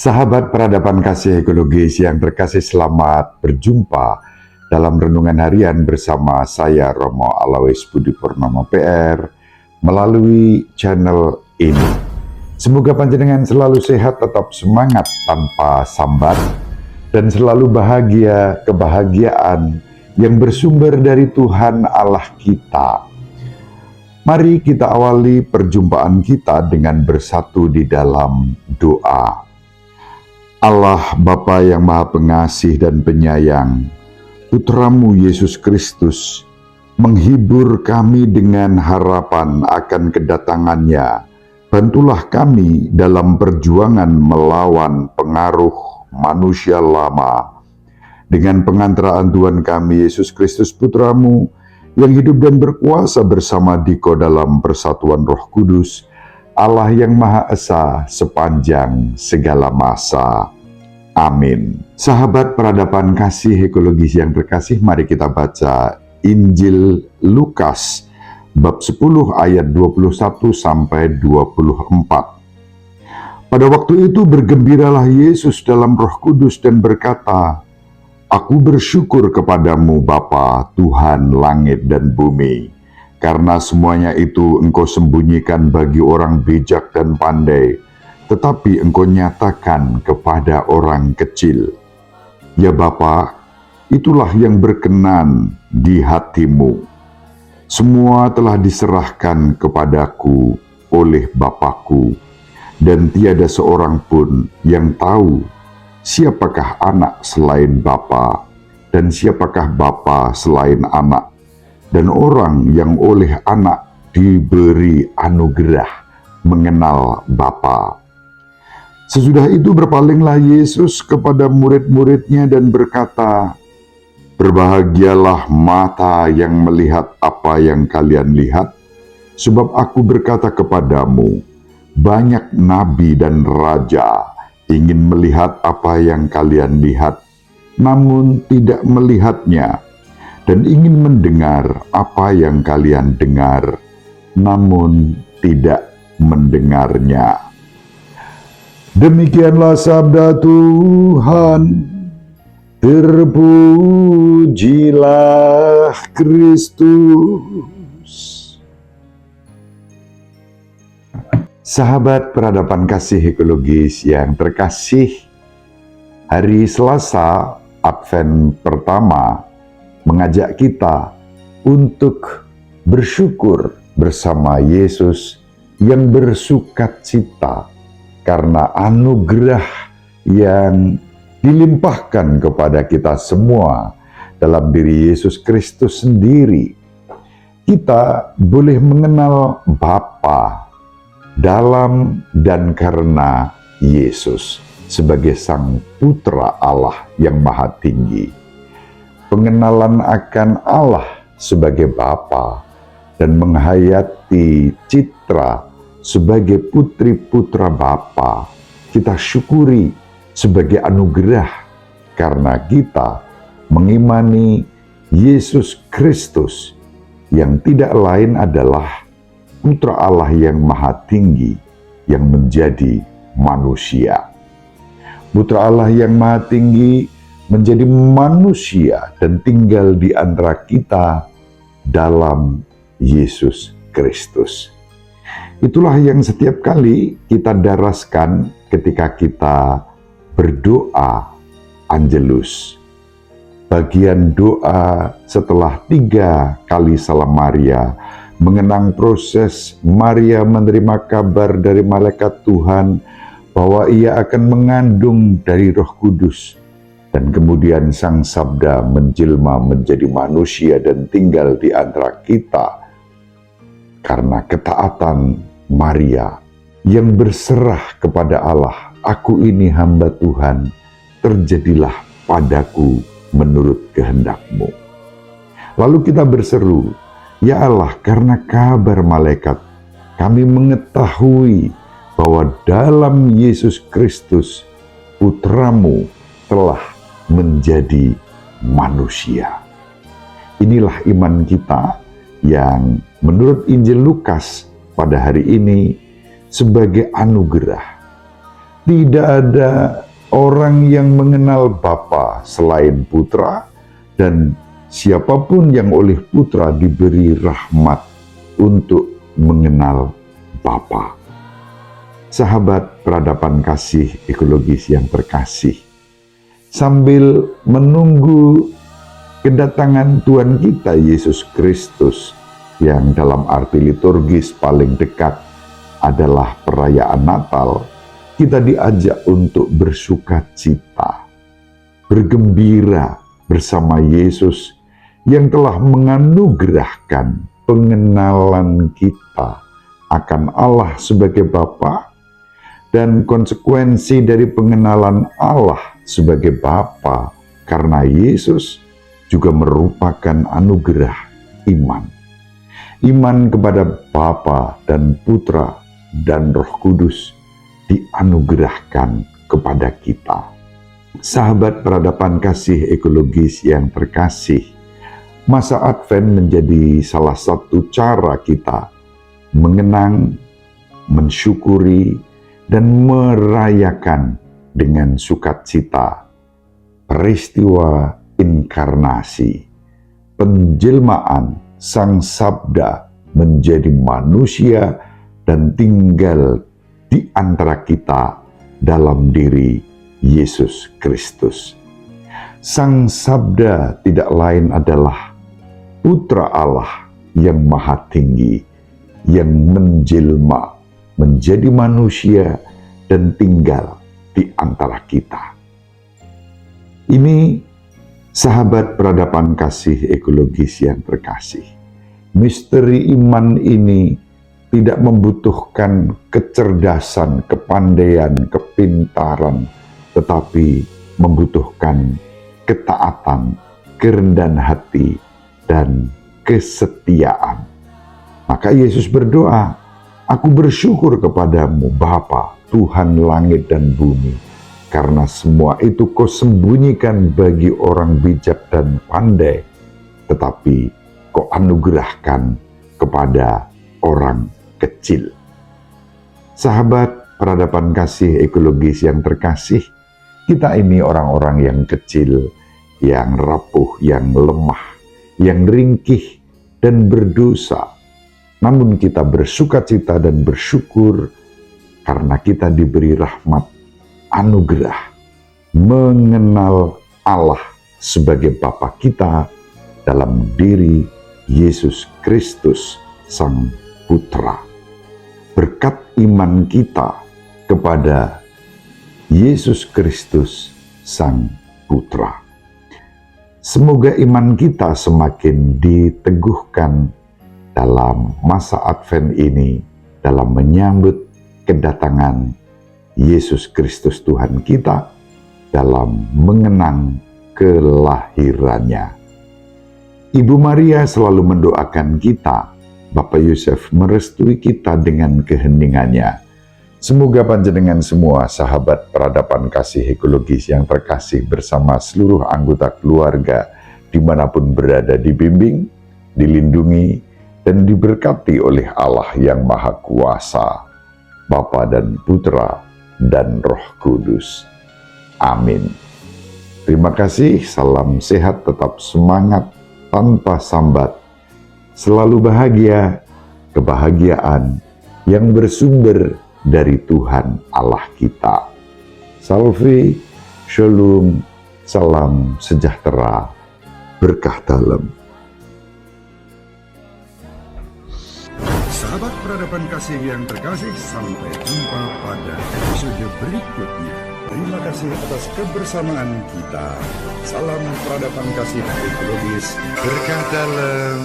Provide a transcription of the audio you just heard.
Sahabat peradaban kasih ekologis yang terkasih, selamat berjumpa dalam renungan harian bersama saya Romo Alawis Budi Purnomo PR melalui channel ini. Semoga panjenengan selalu sehat, tetap semangat tanpa sambat, dan selalu bahagia kebahagiaan yang bersumber dari Tuhan Allah kita. Mari kita awali perjumpaan kita dengan bersatu di dalam doa. Allah Bapa yang Maha Pengasih dan Penyayang, Putramu Yesus Kristus menghibur kami dengan harapan akan kedatangannya. Bantulah kami dalam perjuangan melawan pengaruh manusia lama. Dengan pengantaraan Tuhan kami Yesus Kristus Putramu yang hidup dan berkuasa bersama Diko dalam persatuan Roh Kudus, Allah yang Maha Esa sepanjang segala masa. Amin. Sahabat peradaban kasih ekologis yang terkasih, mari kita baca Injil Lukas bab 10 ayat 21 sampai 24. Pada waktu itu bergembiralah Yesus dalam Roh Kudus dan berkata, "Aku bersyukur kepadamu Bapa, Tuhan langit dan bumi, karena semuanya itu Engkau sembunyikan bagi orang bijak dan pandai, tetapi Engkau nyatakan kepada orang kecil. Ya Bapa, itulah yang berkenan di hatimu. Semua telah diserahkan kepadaku oleh Bapakku, dan tiada seorang pun yang tahu siapakah anak selain Bapa, dan siapakah Bapa selain anak, dan orang yang oleh anak diberi anugerah mengenal Bapa." Sesudah itu berpalinglah Yesus kepada murid-muridnya dan berkata, "Berbahagialah mata yang melihat apa yang kalian lihat, sebab aku berkata kepadamu, banyak nabi dan raja ingin melihat apa yang kalian lihat, namun tidak melihatnya, dan ingin mendengar apa yang kalian dengar, namun tidak mendengarnya." Demikianlah sabda Tuhan. Terpujilah Kristus. Sahabat peradaban kasih ekologis yang terkasih, hari Selasa Advent pertama mengajak kita untuk bersyukur bersama Yesus yang bersukacita karena anugerah yang dilimpahkan kepada kita semua dalam diri Yesus Kristus sendiri. Kita boleh mengenal Bapa dalam dan karena Yesus sebagai Sang Putra Allah yang Maha Tinggi. Pengenalan akan Allah sebagai Bapa dan menghayati citra sebagai putri-putra Bapa, kita syukuri sebagai anugerah karena kita mengimani Yesus Kristus yang tidak lain adalah Putra Allah yang Maha Tinggi yang menjadi manusia. Putra Allah yang Maha Tinggi menjadi manusia dan tinggal di antara kita dalam Yesus Kristus. Itulah yang setiap kali kita daraskan ketika kita berdoa Angelus. Bagian doa setelah 3 kali salam Maria, mengenang proses Maria menerima kabar dari malaikat Tuhan bahwa ia akan mengandung dari Roh Kudus. Dan kemudian Sang Sabda menjelma menjadi manusia dan tinggal di antara kita. Karena ketaatan Maria yang berserah kepada Allah, "Aku ini hamba Tuhan, terjadilah padaku menurut kehendak-Mu." Lalu kita berseru, "Ya Allah, karena kabar malaikat, kami mengetahui bahwa dalam Yesus Kristus, Putramu telah menjadi manusia." Inilah iman kita yang menurut Injil Lukas pada hari ini sebagai anugerah Tidak ada orang yang mengenal Bapa selain Putra, dan siapapun yang oleh Putra diberi rahmat untuk mengenal Bapa. Sahabat peradaban kasih ekologis yang terkasih, sambil menunggu kedatangan Tuhan kita Yesus Kristus yang dalam arti liturgis paling dekat adalah perayaan Natal, kita diajak untuk bersukacita, bergembira bersama Yesus yang telah menganugerahkan pengenalan kita akan Allah sebagai Bapa, dan konsekuensi dari pengenalan Allah sebagai Bapa karena Yesus juga merupakan anugerah iman. Iman kepada Bapa dan Putra dan Roh Kudus dianugerahkan kepada kita. Sahabat peradaban kasih ekologis yang terkasih, masa Advent menjadi salah satu cara kita mengenang, mensyukuri, dan merayakan dengan sukacita peristiwa inkarnasi, penjelmaan Sang Sabda menjadi manusia dan tinggal di antara kita dalam diri Yesus Kristus. Sang Sabda tidak lain adalah Putra Allah yang Maha Tinggi, yang menjelma menjadi manusia dan tinggal di antara kita. Ini sahabat peradaban kasih ekologis yang terkasih. Misteri iman ini tidak membutuhkan kecerdasan, kepandaian, kepintaran, tetapi membutuhkan ketaatan, kerendahan hati, dan kesetiaan. Maka Yesus berdoa, "Aku bersyukur kepadamu Bapa, Tuhan langit dan bumi, karena semua itu kau sembunyikan bagi orang bijak dan pandai, tetapi kau anugerahkan kepada orang kecil." Sahabat peradaban kasih ekologis yang terkasih, kita ini orang-orang yang kecil, yang rapuh, yang lemah, yang ringkih dan berdosa. Namun kita bersukacita dan bersyukur karena kita diberi rahmat anugerah mengenal Allah sebagai Bapa kita dalam diri Yesus Kristus Sang Putra. Berkat iman kita kepada Yesus Kristus Sang Putra, semoga iman kita semakin diteguhkan dalam masa Advent ini, dalam menyambut kedatangan Yesus Kristus Tuhan kita, dalam mengenang kelahirannya. Ibu Maria selalu mendoakan kita, Bapak Yosef merestui kita dengan keheningannya. Semoga panjenengan semua sahabat peradaban kasih ekologis yang terkasih bersama seluruh anggota keluarga dimanapun berada dibimbing, dilindungi, dan diberkati oleh Allah yang Maha Kuasa, Bapa dan Putra dan Roh Kudus. Amin. Terima kasih, salam sehat, tetap semangat, tanpa sambat. Selalu bahagia, kebahagiaan yang bersumber dari Tuhan Allah kita. Salve, shalom, salam sejahtera, berkah dalam. Sahabat peradaban kasih yang terkasih, sampai jumpa pada episode berikutnya. Terima kasih atas kebersamaan kita. Salam peradaban kasih ekologis, berkah dalam.